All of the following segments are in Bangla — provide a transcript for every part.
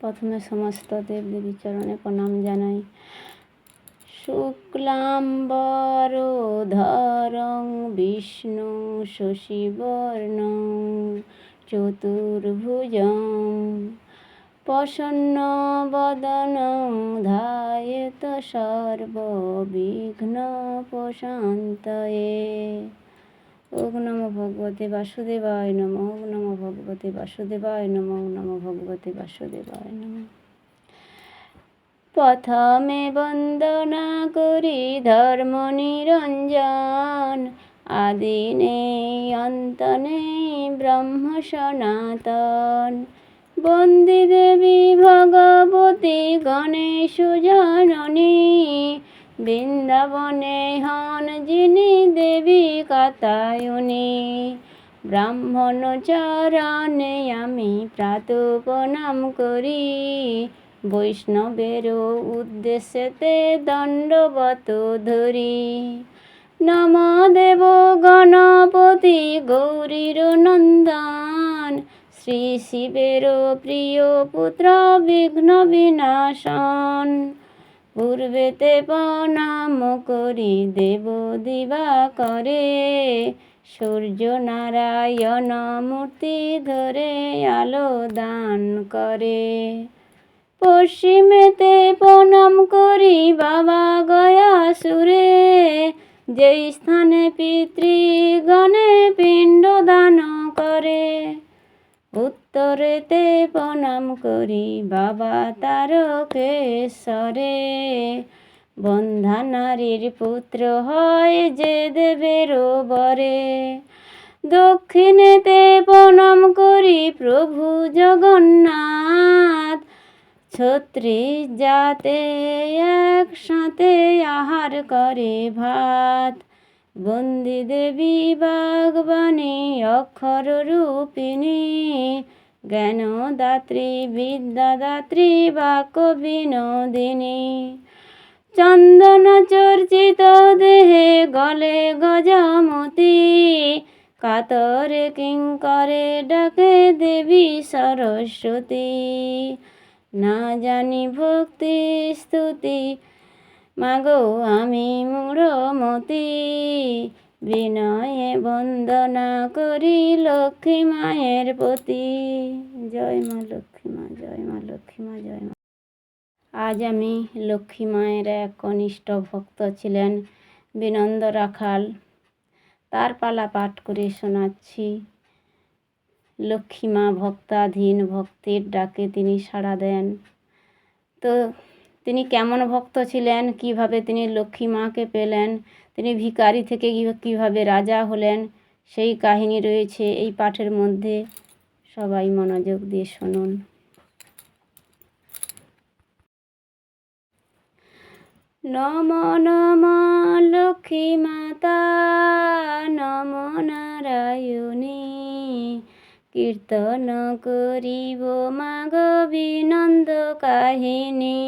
প্রথমে সমস্ত দেবদেবীর চরণে প্রণাম জানাই। শুক্লাম্বরধরং বিষ্ণু শশিবর্ণং চতুর্ভুজং প্রসন্নবদনং ধ্যায়েত সর্ববিঘ্নোপশান্তয়ে। ওম নমো ভগবতে বাসুদেবায় নমঃ। ওম নমো ভগবতে বাসুদেবায় নমঃ। ওম নমো ভগবতে বাসুদেবায় নমঃ। প্রথমে বন্দনা করি ধর্ম নিরঞ্জন, আদি নেই অন্ত নেই ব্রহ্ম সনাতন। বন্দী দেবী ভগবতী গণেশ জননী, বৃন্দাবনে হন যিনি দেবী কাত্যায়নী। ব্রাহ্মণ চরণে আমি প্রাতঃ প্রণাম করি, বৈষ্ণবেরও উদ্দেশ্যেতে দণ্ডবত ধরি। নম দেব গণপতি গৌরীর নন্দন, শ্রী শিবের প্রিয় পুত্র বিঘ্ন বিনাশন। পূর্বেতে প্রণাম করি দেব দিবাকরে, সূর্য নারায়ণ মূর্তি ধরে আলো দান করে। পশ্চিমেতে প্রণাম করি বাবা গয়াসুরে, যেই স্থানে পিতৃগণে পিণ্ড দান করে। উত্তরেতে প্রণাম করি বাবা তারকেশ্বরে, বন্ধা নারীর পুত্র হয় যে দেবের বরে। দক্ষিণেতে প্রণাম করি প্রভু জগন্নাথ, ছত্রিশ জাতে একসাথে আহার করে ভাত। বন্দী দেবী বাগবাণী অক্ষর রূপিণী, জ্ঞানদাত্রী বিদ্যাদাত্রী বাক্য বিনোদিনী। চন্দন চর্চিত দেহে গলে গজমতি, কাতরে কিঙ্করে ডাকে দেবী সরস্বতী। না জানি ভক্তি স্তুতি মাগো আমি মূঢ়মতি, বিনয়ে বন্দনা করি লক্ষ্মী মায়ের প্রতি। জয় মা লক্ষ্মী মা, জয় মা লক্ষ্মী মা, জয় মা। আজ আমি লক্ষ্মী মায়ের এক কনিষ্ঠ ভক্ত ছিলেন বিনন্দ রাখাল, তার পালা পাঠ করে শোনাচ্ছি। লক্ষ্মী মা ভক্তাধীন, ভক্তির ডাকে তিনি সাড়া দেন। তো তিনি কেমন ভক্ত ছিলেন, কিভাবে তিনি লক্ষ্মী মাকে পেলেন, তিনি ভিখারি থেকে কিভাবে রাজা হলেন, সেই কাহিনী রয়েছে এই পাঠের মধ্যে। সবাই মনোযোগ দিয়ে শুনুন। নম নম লক্ষ্মী মাতা নম নারায়ণী, কীর্তন করিব মাগ বিনন্দ কাহিনী।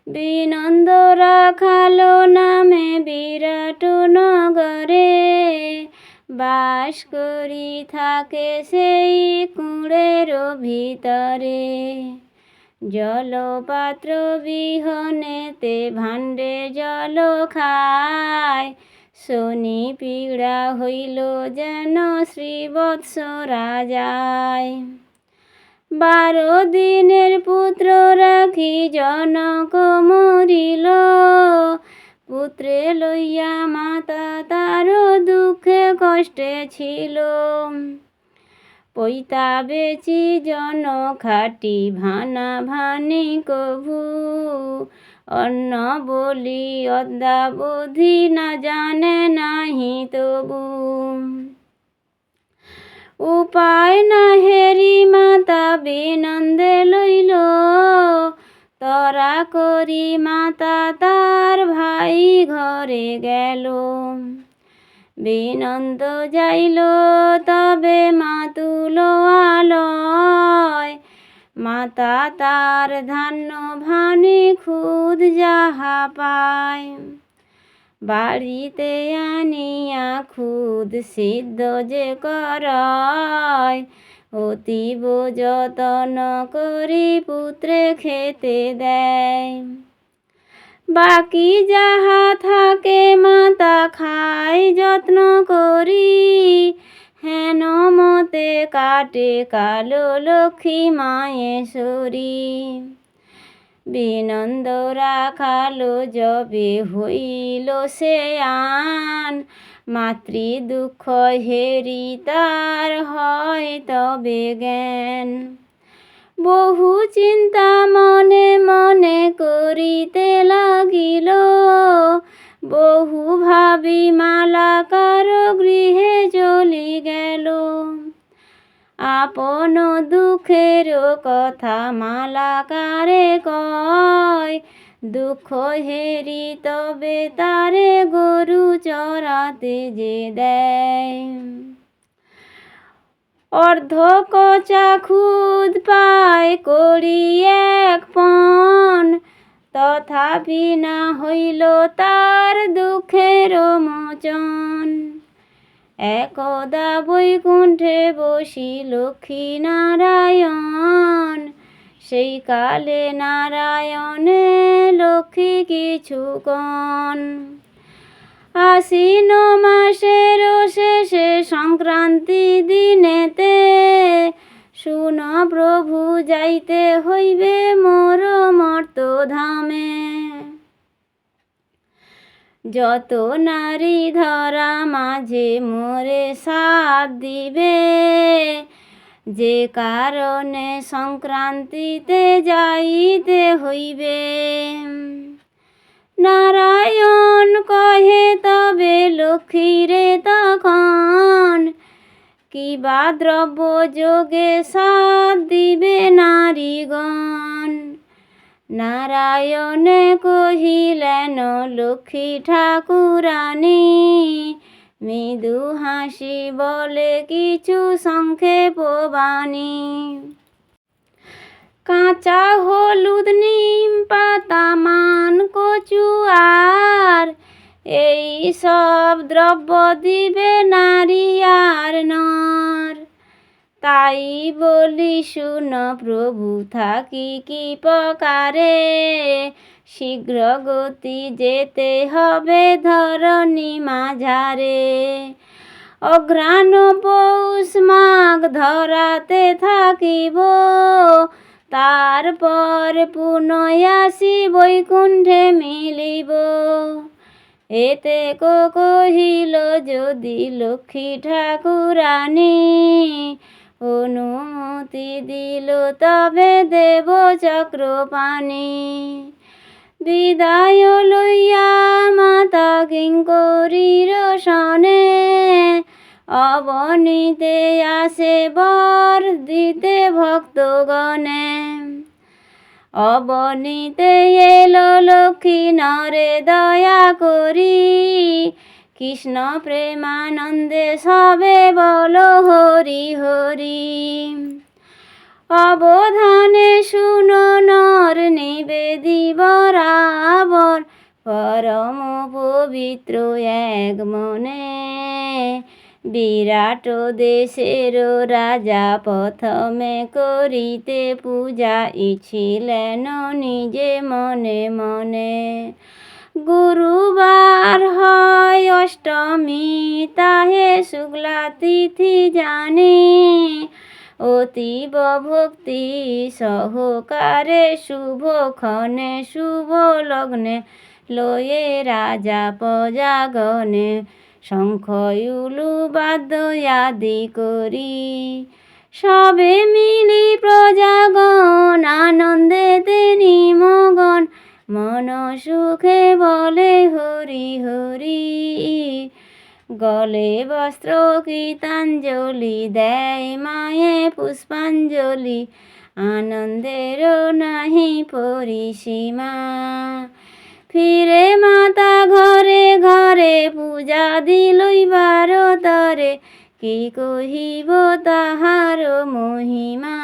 বিনন্দ রাখাল নামে বিরাট নগরে, বাস করি থাকে সেই কুঁড়ের ভিতরে। জলপাত্র বিহনেতে ভাণ্ডে জল খায়, শনি পীড়া হইল যেন শ্রীবৎস রাজায়। 12 দিনের পুত্র রাখি জনক মরিল, পুত্রে লইয়া মাতা তার দুঃখে কষ্টে ছিল। পৈতা বেচি জন খাটি ভানা ভানি কভু, অন্ন বলি অদ্যাবধি না জানে নাহি তবু। উপায় না হেরি মাতা বিনন্দে লইল, তরা করি মাতা তার ভাই ঘরে গেল। বিনন্দ যাইল তবে মাতুল আলয়, মাতা তার ধান্য ভানি খুদ যাহা পায়। বাড়িতে আনিয়া খুদ সিদ্ধ যে করয়, অতীব যতন করি পুত্রে খেতে দেয়। বাকি যাহা থাকে মাতা খায় যত্ন করি, হেন মতে কাটে কালো লক্ষ্মী মায়েশ্বরী। বিনন্দ রাখালো যবে হইল সে আন, মাতৃ দুঃখ হেরি তার হয় তবে জ্ঞান। বহু চিন্তা মনে মনে করিতে লাগিল, বহু ভাবি মালাকার গৃহে চলি গেল। আপন দুঃখের কথা মালাকারে কয়, দুঃখ হেরি তবে তারে গরু চরাতে যে দেয়। অর্ধ কচা খুদ পায় করি এক পণ, তথাপি না হইল তার দুঃখের মোচন। একদা বৈকুণ্ঠে বসি লক্ষ্মী নারায়ণ, সেই কালে নারায়ণে লক্ষ্মী কিছুক্ষণ। আশ্বিন মাসের শেষে সংক্রান্তি দিনেতে, শুন প্রভু যাইতে হইবে মোর মর্তধামে। যত নারী ধরা মাঝে মোরে সাথ দিবে, যে কারণে সংক্রান্তিতে যাইতে হইবে। নারায়ণ কহে তবে লক্ষ্মীরে তখন, কিবা দ্রব্য যোগে সাথ দিবে নারীগণ। নারায়ণে কহিলেন লক্ষ্মী ঠাকুরানী, মৃদু হাসি বলে কিছু সংক্ষেপ বাণী। কাঁচা হলুদ নিম পাতা মান কচু আর, এই সব দ্রব্য দিবে নারী আর নর। তাই বলি শুন প্রভু থাকি কি প্রকারে, শীঘ্র গতি যেতে হবে ধরণী মাঝারে। অঘ্রাণ পৌষ মাঘ ধরাতে থাকিব, তারপর পুনঃ আসি বৈকুণ্ঠে মিলিব। এতে কহিল যদি লক্ষ্মী ঠাকুরানী, অনুমতি দিল তবে দেব চক্রপাণি। বিদায় লইয়া মাতা কিঙ্করীর সনে, অবনীতে আসে বর দিতে ভক্তগণে। অবনীতে এলো লক্ষ্মী নরে দয়া করি, কৃষ্ণ প্রেমানন্দে সবে বলো হরি হরি। অবধানে শুনো নর নিবেদি বরাবর, পরম পবিত্র এক মনে। বিরাট দেশের রাজা প্রথমে করিতে পূজা, ইছিলেন নিজে মনে মনে। গুরুবার হয় অষ্টমী তাহে শুক্লা তিথি জানি, অতীব ভক্তি সহকারে শুভক্ষণে শুভ লগ্নে, লয়ে রাজা প্রজাগণে শঙ্খ উলু বাদ্য আদি করি। সবে মিলি প্রজাগণ আনন্দেতে নিমগণ, মন সুখে বলে হরি হরি। গলে বস্ত্র কীতাঞ্জলি দেয় মায়ে পুষ্পাঞ্জলি, আনন্দের নাহি পরিসীমা। ফিরে মাতা ঘরে ঘরে পূজা দিলইবার তরে, কি কহিব তাহার মহিমা।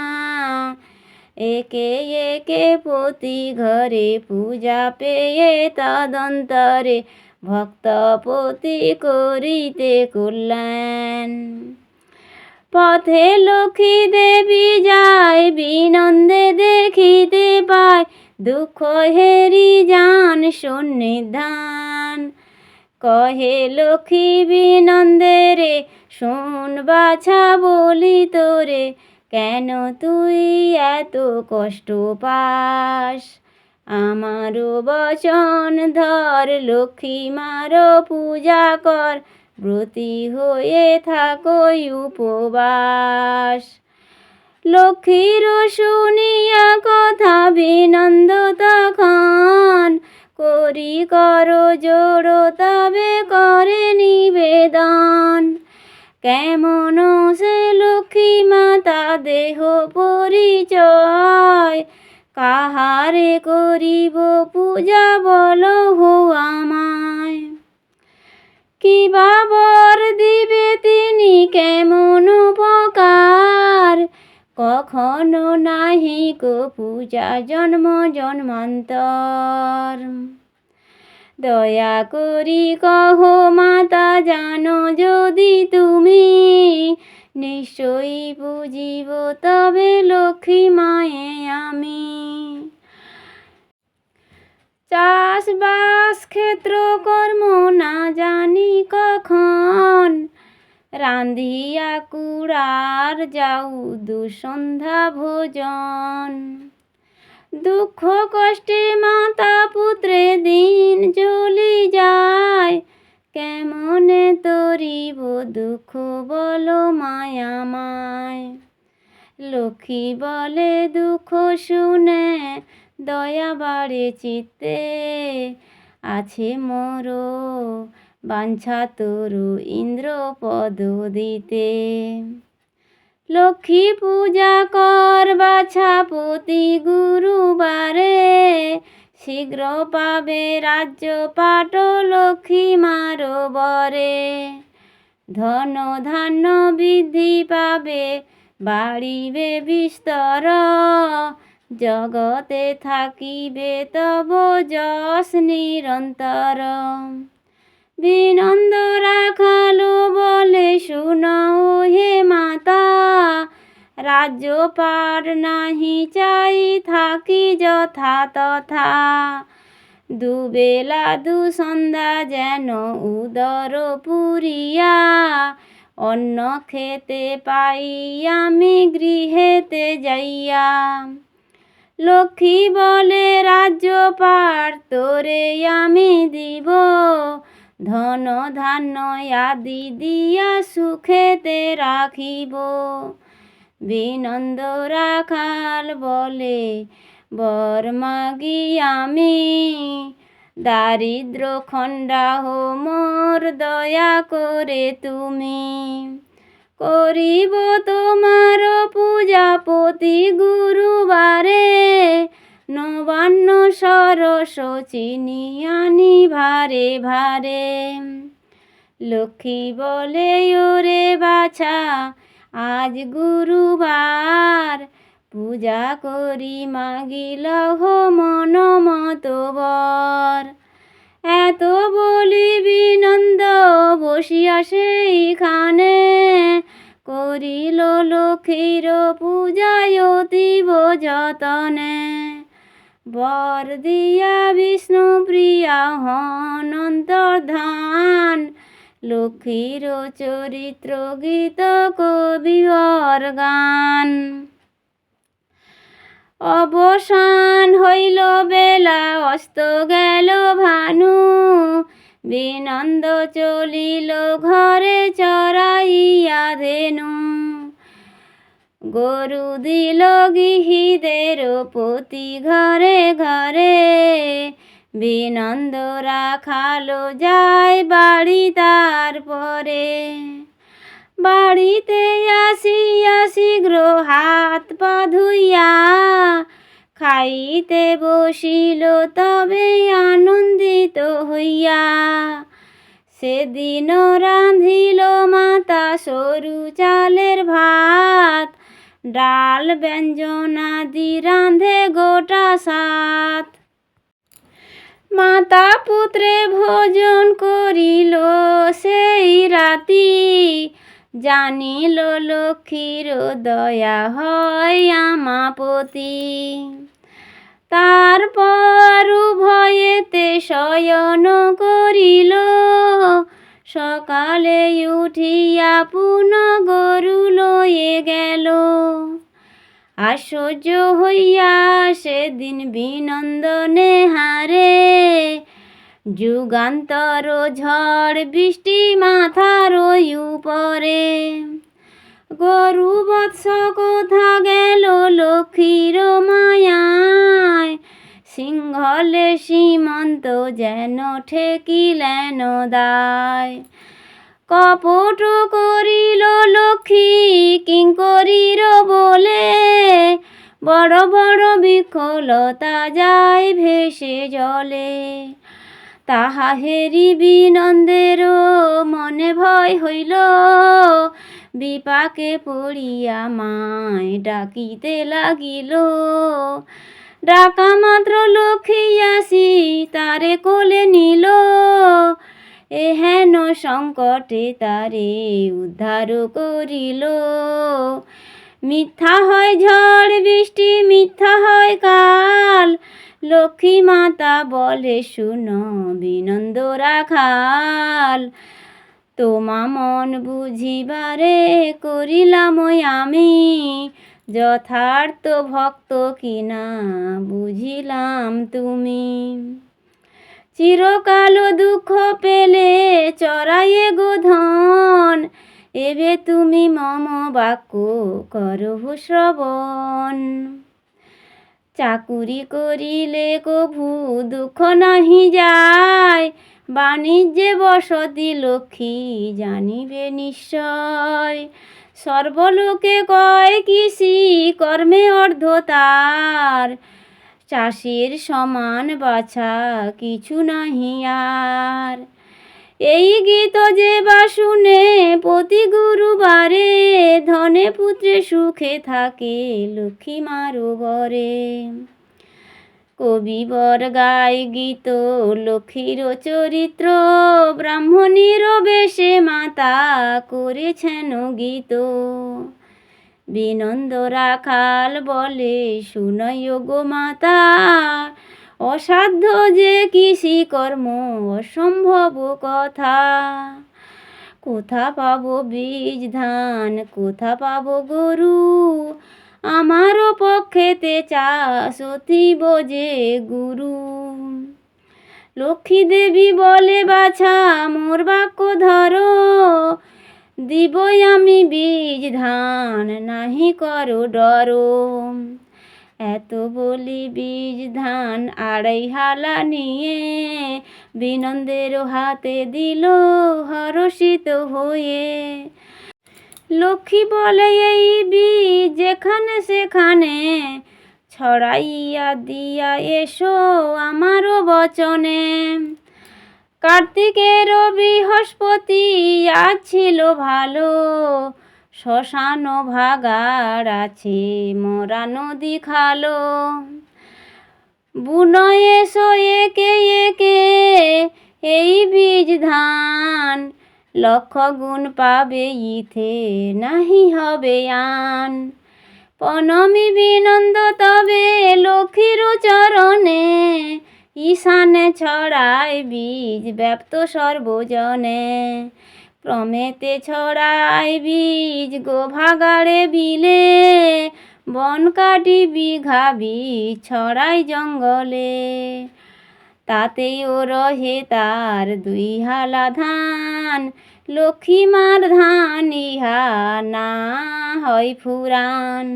একে একে প্রতি ঘরে পূজা পেয়ে তদন্তরে, ভক্তপতি করিতে কল্যাণ। পথে লক্ষ্মী দেবী যায়, বিনন্দে দেখিতে পায়, দুঃখ হেরি যান সন্নিধান। কহে লক্ষ্মী বিনন্দে রে, শোন বাছা বলি তোরে, কেন তুই এত কষ্ট পাস? আমারও বচন ধর, লক্ষ্মী মারো পূজা কর, ব্রতী হয়ে থাকো উপবাস। লক্ষ্মীর শুনিয়া কথা বিনন্দ তখন, করি কর জোড় তবে করে নিবেদন। কেমন সে লক্ষ্মী মাতা দেহ পরিচয়, কাহারে করিব পূজা বল হো আমায়। কি বাবর দিবে তিনি কেমন উপকার, কখনো নাহি কো পূজা জন্ম জন্মান্তর। দয়া করি কহ মাতা, জানো যদি তুমি, নিশ্চয়ই বুঝিব তবে লক্ষ্মী মায়ে আমি। চাষবাস ক্ষেত্র কর্ম না জানি কখন, রাঁধিয়া কুড়ার যাও দুসন্ধ্যা ভোজন। দুঃখ কষ্টে মাতা পুত্রে দিন চলি যায়, কেমনে তরিব দুঃখ বলো মায়ামায়। লক্ষ্মী বলে দুঃখ শুনে দয়া বাড়ে চিত্তে, আছে মোর বাঞ্ছা তরু ইন্দ্র পদ দিতে। লক্ষ্মী পূজা কর বাছা প্রতি গুরুবারে, শীঘ্র পাবে রাজ্য পাট লক্ষ্মী মার বরে। ধন ধান্য বৃদ্ধি পাবে, বাড়িবে বিস্তর, জগতে থাকিবে তব যশ নিরন্তর। বিনন্দ রাখাল বলে শুনও হে মাতা, রাজ্য পার নাহি চাই থাকি যথা তথা। দুবেলা দুসন্ধ্যা যেন উদর পুরিয়া, অন্ন খেতে পাই আমি গৃহেতে যাইয়া। লক্ষ্মী বলে রাজ্য পার তোরে আমি দিব, ধন ধান্য আদি দিয়া সুখেতে রাখিব। বিনন্দ রাখাল বলে বর মাগি আমি, দারিদ্র খণ্ডাহ মোর দয়া করে তুমি। করিব তোমার পূজা প্রতি গুরুবারে, নবান্ন সরস চিনি আনি ভারে ভারে। লক্ষ্মী বলে ওরে বাছা আজ গুরুবার, পূজা করি মাগিলহ মন মত বর। এত বলি বিনন্দ বসিয়া সেইখানে, করিল লক্ষ্মীর পূজায় অতীব যতনে। বর দিয়া বিষ্ণু প্রিয়া হন অন্তর্ধান, লক্ষ্মীর চরিত্র গীত কবিবর গান। অবসান হইল বেলা অস্ত গেল ভানু, বিনন্দ চলিল ঘরে চরাইয়া ধেনু। গরু দিল গৃহীদের প্রতি ঘরে ঘরে, বিনন্দ রাখাল যায় বাড়ি তার পরে। বাড়িতে আসিয়া শীঘ্র হাত পা ধুইয়া, খাইতে বসিল তবে আনন্দিত হইয়া। সেদিন রাঁধিল মাতা সরু চালের ভাত, ডাল ব্যঞ্জনাদি রাঁধে গোটা সাত। মাতা পুত্রে ভোজন করিল সেই রাতি, জানিল লক্ষ্মীর দয়া হয় আমাপতি। তারপর ভয়েতে শয়ন করিল, সকালে উঠিয়া পুনঃ গরু লয়ে গেল। আশ্চর্য হইয়া সেদিন বিনন্দনে হারে, যুগান্তর ঝড় বৃষ্টি মাথার উপরে। গরু বৎস কোথা গেল লক্ষ্মীর মায়ায়, সিংহলে সীমন্ত যেন ঠেকিলেন দায়। কপট করিল লক্ষ্মী কিঙ্করীর বলে, বড় বড় বিকলতা যায় ভেসে জলে। তাহা হেরি বিনন্দের মনে ভয় হইল, বিপাকে পড়িয়া মায় ডাকিতে লাগিল। ডাকা মাত্র লক্ষ্মী আসি তারে কোলে নিল, এহেন সংকটে তারে উদ্ধার করিল। মিথ্যা হয় ঝড় বৃষ্টি মিথ্যা হয় কাল, লক্ষ্মী মাতা বলে শুন বিনন্দ রাখাল। তোমা মন বুঝিবারে করিলাম আমি, যথার্থ ভক্ত কিনা বুঝিলাম তুমি। চিরকাল দুঃখ পেলে চড়াইয়ে গোধন, এবে তুমি মম বাক্য করহু শ্রবণ। চাকুরি করিলে কভু দুঃখ নাহি যায়, বাণিজ্যে বসতি লক্ষ্মী জানিবে নিশ্চয়। সর্বলোকে কয় কৃষি কর্মে অর্ধ তার, চাষির সমান বাছা কিছু নাহি আর। এই গীত যে বা শুনে প্রতি গুরুবারে, ধনে পুত্রে সুখে থাকে লক্ষ্মী মার ঘরে। কবিবর গায় গীত লক্ষ্মীর চরিত্র, ব্রাহ্মণীর বেশে মাতা করেছেন গীত। বিনন্দ রাখাল বলে শুনয় গো মাতা, অসাধ্য যে কৃষি কর্ম অসম্ভব কথা। কোথা পাবো বীজ ধান কোথা পাবো গরু, আমার পক্ষেতে চাষ অতীব যে গুরু। লক্ষ্মী দেবী বলে বাছা মোর বাক্য ধরো, দিবই আমি বীজ ধান নাহি করো ডরো। এত বলি বীজ ধান আড়াই হালা নিয়ে, বিনন্দের হাতে দিল হরষিত হয়ে। লক্ষ্মী বলে এই বীজ যেখানে সেখানে, ছড়াইয়া দিয়া এসো আমারও বচনে। কার্তিকের বৃহস্পতি আজ ছিল ভালো, শ্মশান ভাগাড় আছে মরা নদী খালো। বুনয় এসো একে একে এই বীজ ধান, লক্ষ গুণ পাবে ইথে নাহি হবে আন। প্রণমি বিনন্দ তবে লক্ষ্মীর চরণে, ঈশানে ছড়ায় বীজ ব্যাপ্ত সর্বজনে। প্রমেতে ছড়ায় বীজ গো ভাগাড়ে বিলে, বন কাটি বিঘা বীজ ছড়ায় জঙ্গলে। তাতেও রহে তার দুই হালা ধান, লক্ষ্মী মার ধান ইহা না হয় ফুরান।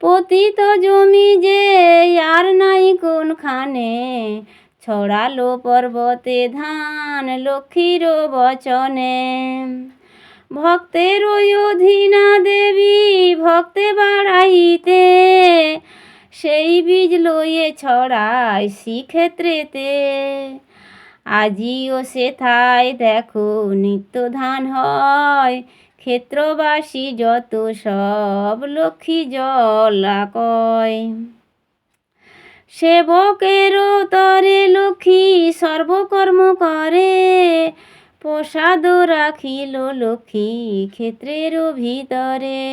পতিত জমি যে আর নাই কোনখানে, ছড়ালো পর্বতে ধান লক্ষ্মীর বচনে। ভক্তের অধীনা দেবী ভক্তে বাড়াইতে, সেই বীজ লয়ে ছড়ায় শ্রীক্ষেত্রেতে। আজিও সেথায় দেখো নিত্য ধান হয়, ক্ষেত্রবাসী যত সব লক্ষ্মী জলা কয়। সেবকের তরে লক্ষ্মী সর্বকর্ম করে, প্রসাদ রাখিল লক্ষ্মী ক্ষেত্রের ভিতরে।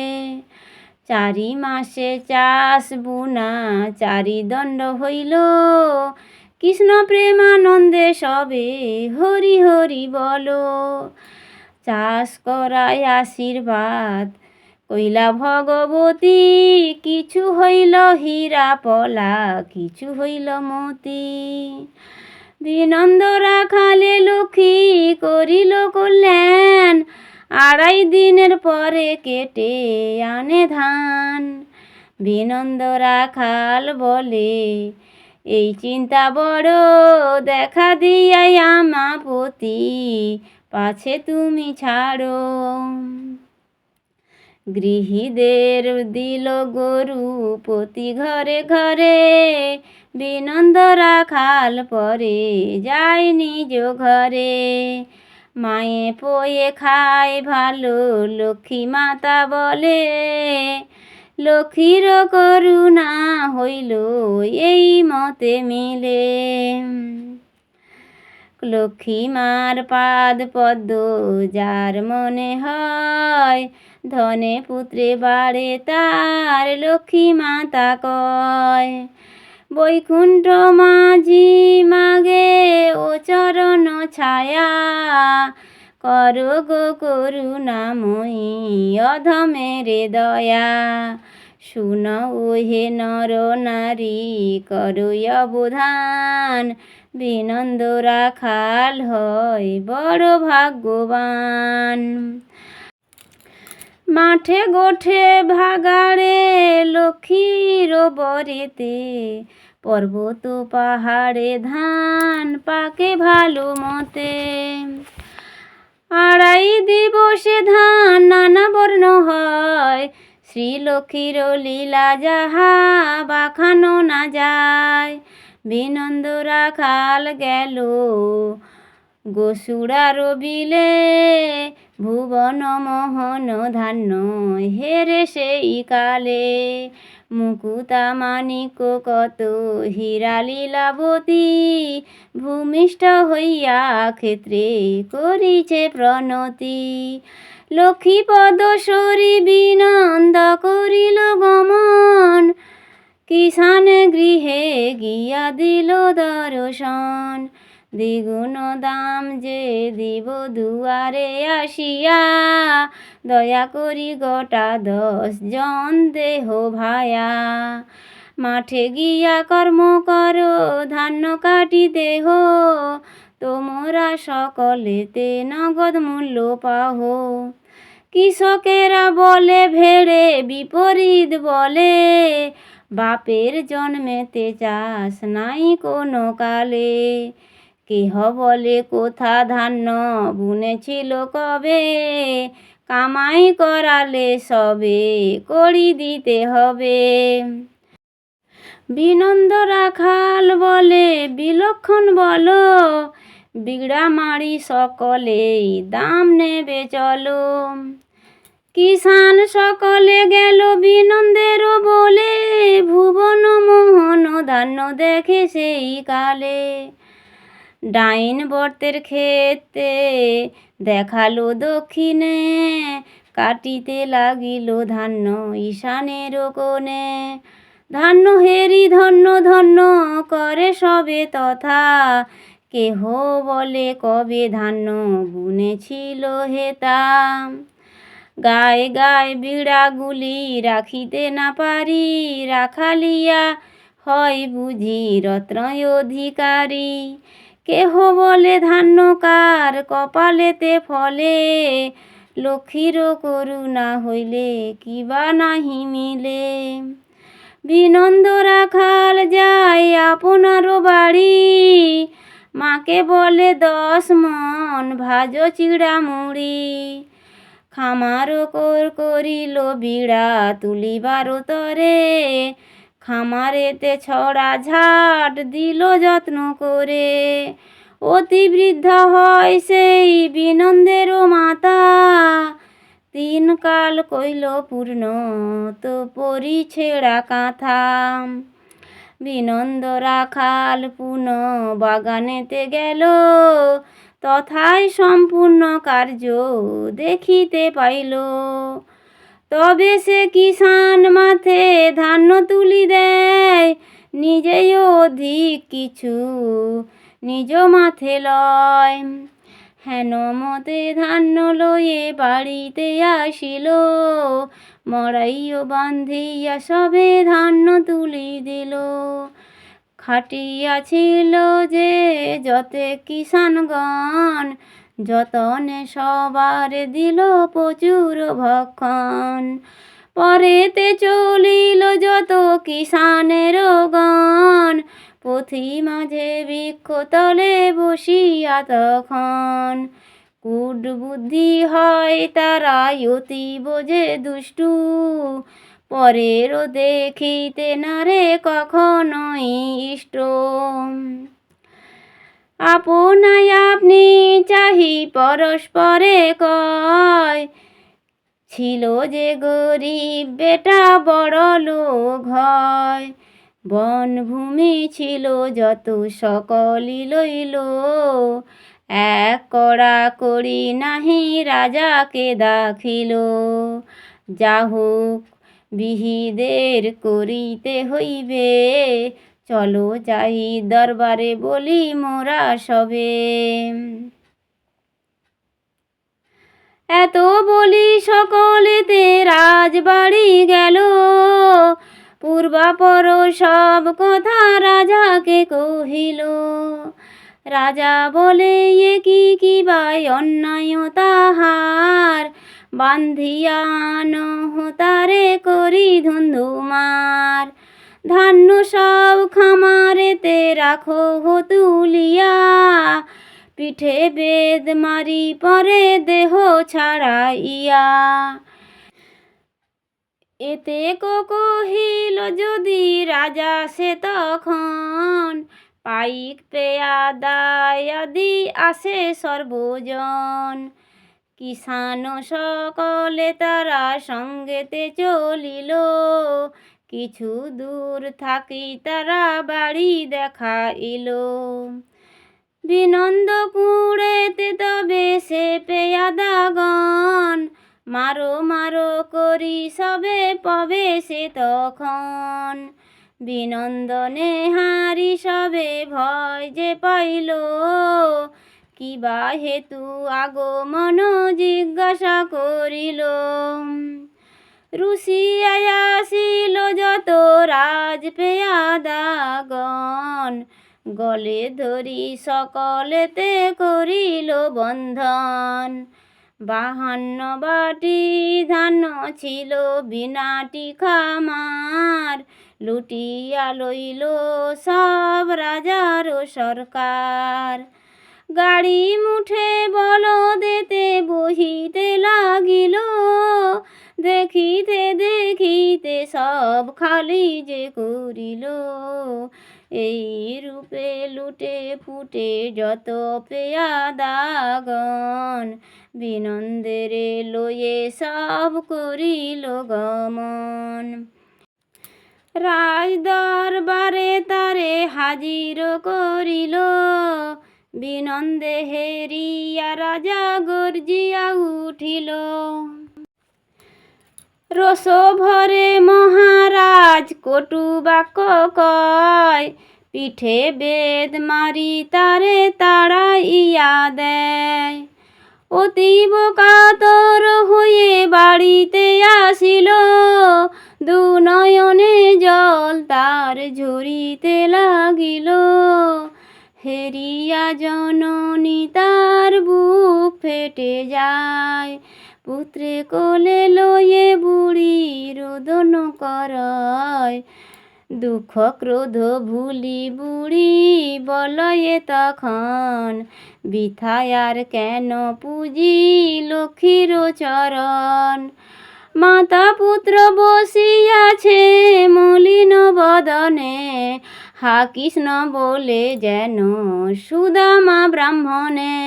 4 মাসে চাষ বুনা 4 দণ্ড হইল, কৃষ্ণ প্রেমানন্দে সবে হরি হরি বলো। চাষ করায় আশীর্বাদ কইলা ভগবতী, কিছু হইল হীরা পলা কিছু হইল মতি। বিনন্দ রাখালে লক্ষ্মী করিল কল্যাণ, 2.5 দিনের পরে কেটে আনে ধান। বিনন্দ রাখাল বলে এই চিন্তা বড়, দেখা দিয়াই আমাপতি পাছে তুমি ছাড়ো। গৃহীদের দিল গরু প্রতি ঘরে ঘরে, বিনন্দ রাখাল পরে যায় নিজ ঘরে। মায়ে পোয়ে খায় ভালো লক্ষ্মী মাতা বলে, লক্ষ্মীর করুণা হইল এই মতে মিলে। লক্ষ্মী মার পাদ পদ্ম যার মনে হয়, ধনে পুত্রে বাড়ে তার লক্ষ্মী মাতা কয়। বৈকুণ্ঠ মাঝি মাগে ও চরণ ছায়া, করো গো করুণাময়ী অধমের দয়া। শুন ওহে নর নারী করো অবধান, বিনন্দ রাখাল হয় বড় ভাগ্যবান। মাঠে গোঠে ভাগাড়ে লক্ষ্মীর বরেতে, পর্বত পাহাড়ে ধান পাকে ভালো মতে। 2.5 দিবসে ধান নানা বর্ণ হয়, শ্রীলক্ষ্মীর লীলা যাহা বাখানো না যায়। বিনন্দ রাখাল গেল গোসুড়ার বিলে, ভুবন মোহন ধান্য হেরে সেই কালে। মুকুতা মানিক কত হীরা লীলাবতী, ভূমিষ্ঠ হইয়া ক্ষেত্রে করিছে প্রণতি। লক্ষ্মীপদ সরি বিনন্দ করিল গমন, কিষান গৃহে গিয়া দিল দর্শন। দ্বিগুণ দাম যে দিব দুয়ারে আসিয়া, দয়া করি গোটা 10 জন দেহ ভায়া। মাঠে গিয়া কর্ম করো ধান্য কাটি দেহ, তোমরা সকলেতে নগদ মূল্য পাহো। কৃষকেরা বলে ভেড়ে বিপরীত বলে, বাপের জন্মেতে চাষ নাই কোনো কালে। কেহ বলে কোথা ধান্য বুনেছিল কবে, কামাই করালে সবে করি দিতে হবে। বিনন্দ রাখাল বলে বিলক্ষণ বলো, বিড়া মারি সকলেই দাম নেবে চলো। কিষান সকলে গেল বিনন্দের বলে, ভুবন মোহন ধান্য দেখে সেই কালে। ডাইন বর্তের ক্ষেতে দেখালো দক্ষিণে, কাটিতে লাগিল ধান্য ঈশানের কোণে। ধান্য হেরি ধন্য ধন্য করে সবে তথা, কেহ বলে কবে ধান্য বুনেছিল হেতা। গায়ে গায়ে বিড়াগুলি রাখিতে না পারি, রাখালিয়া হয় বুঝি রত্ন অধিকারী। কেহ বলে ধান্য কার কপালেতে ফলে, লক্ষ্মীর করুণা হইলে কিবা নাহি মিলে। বিনন্দ রাখাল যায় আপনার বাড়ি, মাকে বলে 10 মন ভাজো চিড়া মুড়ি। খামার করিল বিড়া তুলিবার তরে, খামারেতে ছড়া ঝাট দিল যত্ন করে। অতি বৃদ্ধা হয় সেই বিনন্দের মাতা, 3 কাল কইল পূর্ণ তো পরি ছেঁড়া কাঁথা। বিনন্দ রাখাল পুন বাগানেতে গেল, তথায় সম্পূর্ণ কার্য দেখিতে পাইল। তবে সে কিষান মাথে ধান্য তুলি দেয়, নিজেই অধিক কিছু নিজ মাথে লয়। হেন মতে ধান্য লয়ে বাড়িতে আসিল, মড়াইও বান্ধিয়া সবে ধান্য তুলি দিল। খাটিয়াছিল যে যতে কিষানগণ, যতনে সবারে দিল প্রচুর ভক্ষণ। পরেতে চলিল যত কিষানের গণ, পথি মাঝে বৃক্ষতলে বসিয়া তখন। কুট বুদ্ধি হয় তারা অতি বোঝে দুষ্টু, পরেরও দেখিতে নারে কখনোই ইষ্ট। আপনায় আপনি চাহি পরস্পরে কয়, ছিল যে গরিব বেটা বড় লোক হয়। বনভূমি ছিল যত সকলই লইল, এক কড়া করি নাহি রাজাকে দাখিল। যা হোক বিহিদের করিতে হইবে, চলো যাই দরবারে বলি মোরা সবে। এত বলি সকলেতে রাজবাড়ি গেল, পূর্বাপর সব কথা রাজাকে কহিল। রাজা বলে এ কি বাই অন্যায় তাহার, বান্ধিয়া নহতারে করি ধুন্ধুমার। ধান্য সব খামারেতে রাখো তুলিয়া, পিঠে বেদ মারি পরে দেহ ছাড়াইয়া। এতে কহিল যদি রাজা সে তখন, পাইক পেয়াদায়াদি আসে সর্বজন। কিষান সকলে তারা সঙ্গেতে চলিল, কিছু দূর থাকি তারা বাড়ি দেখাইল। বিনন্দ কুড়েতে তবে সে পেয়াদাগণ, মারো মারো করি সবে পবে সে তখন। বিনন্দনে হারি সবে ভয় যে পাইল, কিবা হেতু আগমন জিজ্ঞাসা করিল। রুষিয়া আসিল যত রাজ পেয়াদাগণ, গলে ধরি সকলেতে করিল বন্ধন। 52 বাটি ধান্য ছিল বিনাটি খামার, লুটিয়া লইল সব রাজার সরকার। গাড়ি মুঠে বলদেতে বহিতে লাগিল, দেখিতে দেখিতে সব খালি যে করিল। এই রূপে লুটে ফুটে যত পেয়াদাগণ, বিনন্দেরে লয়ে সব করিল গমন। রাজ দরবারে তারে হাজির করিল, বিনন্দে হেরিয়া রাজা গর্জিয়া উঠিল। রোষ ভরে মহারাজ কটু বাক্য কয়, পিঠে বেদ মারি তারে তাড়াইয়া দেয়। অতীব কাতর হয়ে বাড়িতে আসিল, দু নয়নে জল তার ঝরিতে লাগিল। হেরিয়া জননী তার বুক ফেটে যায়, পুত্রে কোলে লয়ে বুড়ি রোদন করয়। দুঃখ ক্রোধ ভুলি বুড়ি বলয়ে তখন, বৃথায় আর কেন পুজি লক্ষ্মীর চরণ। মাতা পুত্র বসিয়াছে মলিন বদনে, হা কৃষ্ণ বলে যেন সুদামা ব্রাহ্মণে।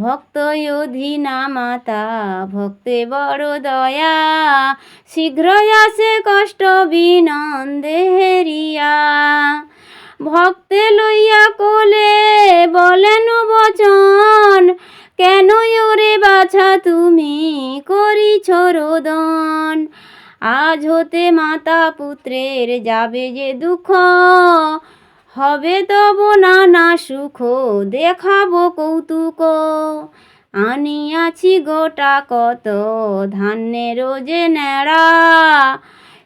ভক্ত অধীনা মাতা ভক্তে বড় দয়া, শীঘ্র আসে কষ্ট বিনন্দে হেরিয়া। ভক্তে লইয়া কোলে বলেন বচন, কেন ওরে বাছা তুমি করিছ রোদন। আজ হতে মাতা পুত্রের যাবে যে দুঃখ, হবে তব নানা সুখ দেখাবো কৌতুক। আনিয়াছি গোটা কত ধান্যের যে নেড়া,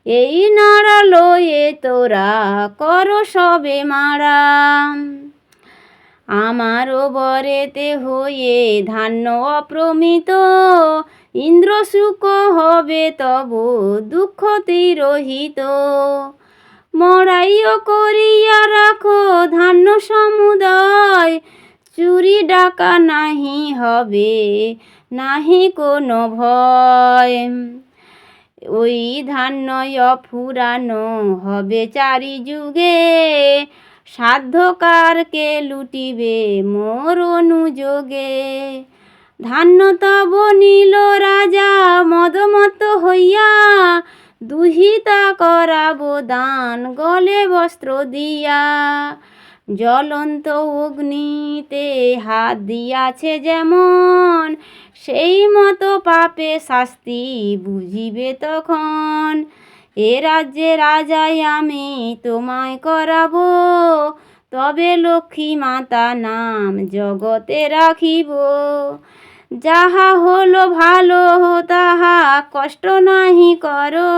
এই নাড়া লয়ে তোরা কর সবে মারা। আমারও বরেতে হয়ে ধান্য অপ্রমিত, ইন্দ্র সুখ হবে তব দুঃখ তিরোহিত। মড়াইও করিয়া রাখো ধান্য সমুদয়, চুরি ডাকা নাহি হবে নাহি কোনো ভয়। ওই ধান্য ফুরানো হবে চারি যুগে, সাধ্যকারকে লুটিবে মোর অনুযোগে। ধান্য তব নীল রাজা মদমত হইয়া, দুহিতা করাবো দান গলে বস্ত্র দিয়া। জ্বলন্ত অগ্নিতে হাত দিয়াছে যেমন, সেই মতো পাপে শাস্তি বুঝিবে তখন। এ রাজ্যে রাজাই আমি তোমায় করাবো, তবে লক্ষ্মী মাতা নাম জগতে রাখিব। যাহা হলো ভালো তাহা কষ্ট নাহি করো,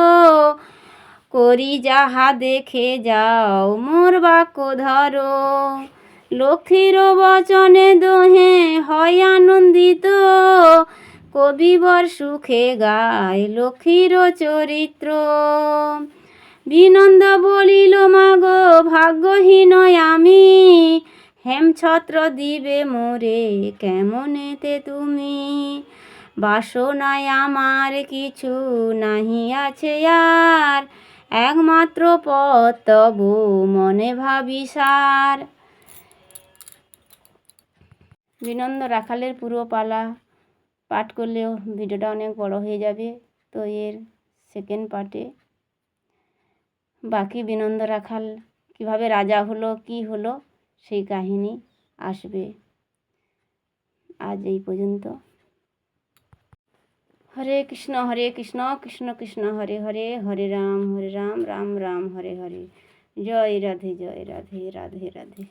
করি যাহা দেখে যাও মোর বাক্য ধরো। লক্ষ্মীর বচনে দোহে হয় আনন্দিত, কবিবর সুখে গায় লক্ষ্মীর চরিত্র। বিনন্দ বলিল মাগো ভাগ্যহীন আমি, হেমছত্র দিবে মোরে কেমনেতে তুমি। বাসনায় আমার কিছু নাহি আছে আর, একমাত্র পথ তব মনে ভাবি সার। বিনন্দ রাখালের পুরো পালা পাঠ করলেও ভিডিওটা অনেক বড় হয়ে যাবে, তো এর সেকেন্ড পার্টে বাকি বিনন্দ রাখাল কিভাবে রাজা হলো কি হলো সেই কাহিনী আসবে। আজ এই পর্যন্ত। হরে কৃষ্ণ কৃষ্ণ কৃষ্ণ হরে হরে, হরে রাম রাম রাম হরে হরে। জয় রাধে রাধে রাধে।